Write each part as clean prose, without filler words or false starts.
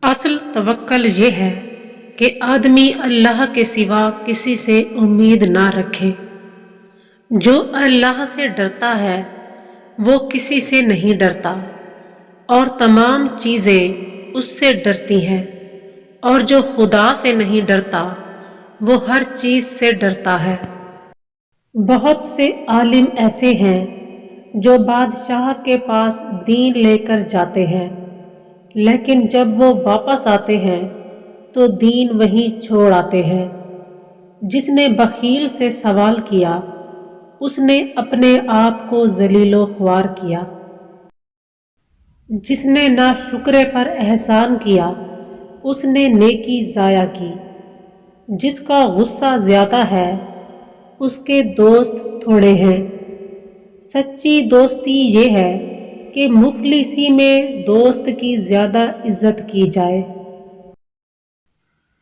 اصل توکل یہ ہے کہ آدمی اللہ کے سوا کسی سے امید نہ رکھے۔ جو اللہ سے ڈرتا ہے وہ کسی سے نہیں ڈرتا، اور تمام چیزیں اس سے ڈرتی ہیں، اور جو خدا سے نہیں ڈرتا وہ ہر چیز سے ڈرتا ہے۔ بہت سے عالم ایسے ہیں جو بادشاہ کے پاس دین لے کر جاتے ہیں، لیکن جب وہ واپس آتے ہیں تو دین وہیں چھوڑ آتے ہیں۔ جس نے بخیل سے سوال کیا اس نے اپنے آپ کو ذلیل و خوار کیا۔ جس نے ناشکرے پر احسان کیا اس نے نیکی ضائع کی۔ جس کا غصہ زیادہ ہے اس کے دوست تھوڑے ہیں۔ سچی دوستی یہ ہے کہ مفلسی میں دوست کی زیادہ عزت کی جائے۔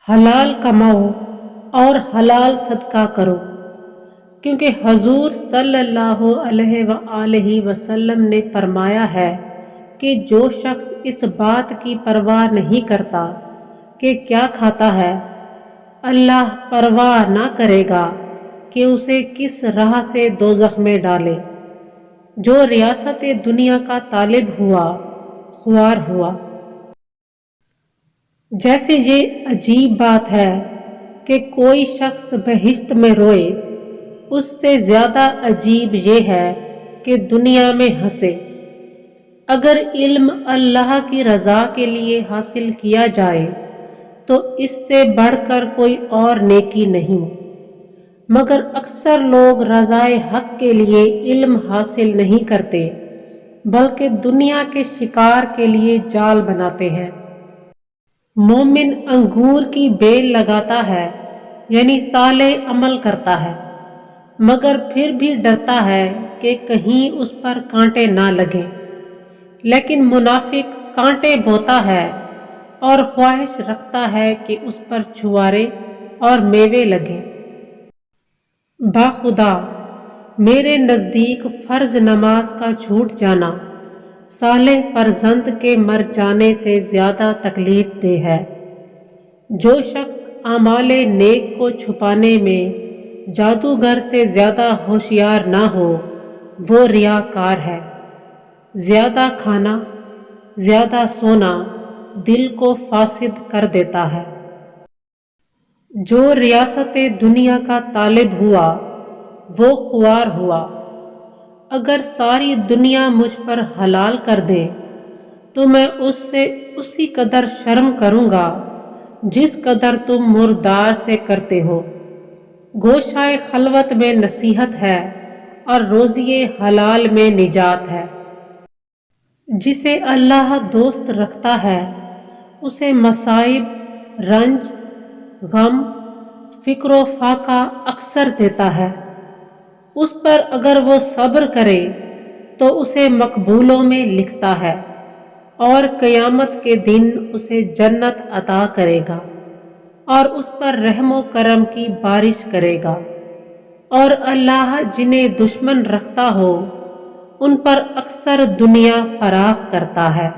حلال کماؤ اور حلال صدقہ کرو، کیونکہ حضور صلی اللہ علیہ وآلہ وسلم نے فرمایا ہے کہ جو شخص اس بات کی پرواہ نہیں کرتا کہ کیا کھاتا ہے، اللہ پرواہ نہ کرے گا کہ اسے کس راہ سے دوزخ میں ڈالے۔ جو ریاست دنیا کا طالب ہوا خوار ہوا۔ جیسے یہ عجیب بات ہے کہ کوئی شخص بہشت میں روئے، اس سے زیادہ عجیب یہ ہے کہ دنیا میں ہنسے۔ اگر علم اللہ کی رضا کے لیے حاصل کیا جائے تو اس سے بڑھ کر کوئی اور نیکی نہیں، مگر اکثر لوگ رضائے حق کے لیے علم حاصل نہیں کرتے بلکہ دنیا کے شکار کے لیے جال بناتے ہیں۔ مومن انگور کی بیل لگاتا ہے، یعنی صالح عمل کرتا ہے، مگر پھر بھی ڈرتا ہے کہ کہیں اس پر کانٹے نہ لگیں۔ لیکن منافق کانٹے بوتا ہے اور خواہش رکھتا ہے کہ اس پر چھوارے اور میوے لگیں۔ باخدا میرے نزدیک فرض نماز کا چھوٹ جانا صالح فرزند کے مر جانے سے زیادہ تکلیف دہ ہے۔ جو شخص اعمال نیک کو چھپانے میں جادوگر سے زیادہ ہوشیار نہ ہو وہ ریاکار ہے۔ زیادہ کھانا، زیادہ سونا دل کو فاسد کر دیتا ہے۔ جو ریاست دنیا کا طالب ہوا وہ خوار ہوا۔ اگر ساری دنیا مجھ پر حلال کر دے تو میں اس سے اسی قدر شرم کروں گا جس قدر تم مردار سے کرتے ہو۔ گوشائے خلوت میں نصیحت ہے اور روزی حلال میں نجات ہے۔ جسے اللہ دوست رکھتا ہے اسے مصائب، رنج، غم، فکر و فاقہ اکثر دیتا ہے۔ اس پر اگر وہ صبر کرے تو اسے مقبولوں میں لکھتا ہے اور قیامت کے دن اسے جنت عطا کرے گا اور اس پر رحم و کرم کی بارش کرے گا۔ اور اللہ جنہیں دشمن رکھتا ہو ان پر اکثر دنیا فراخ کرتا ہے۔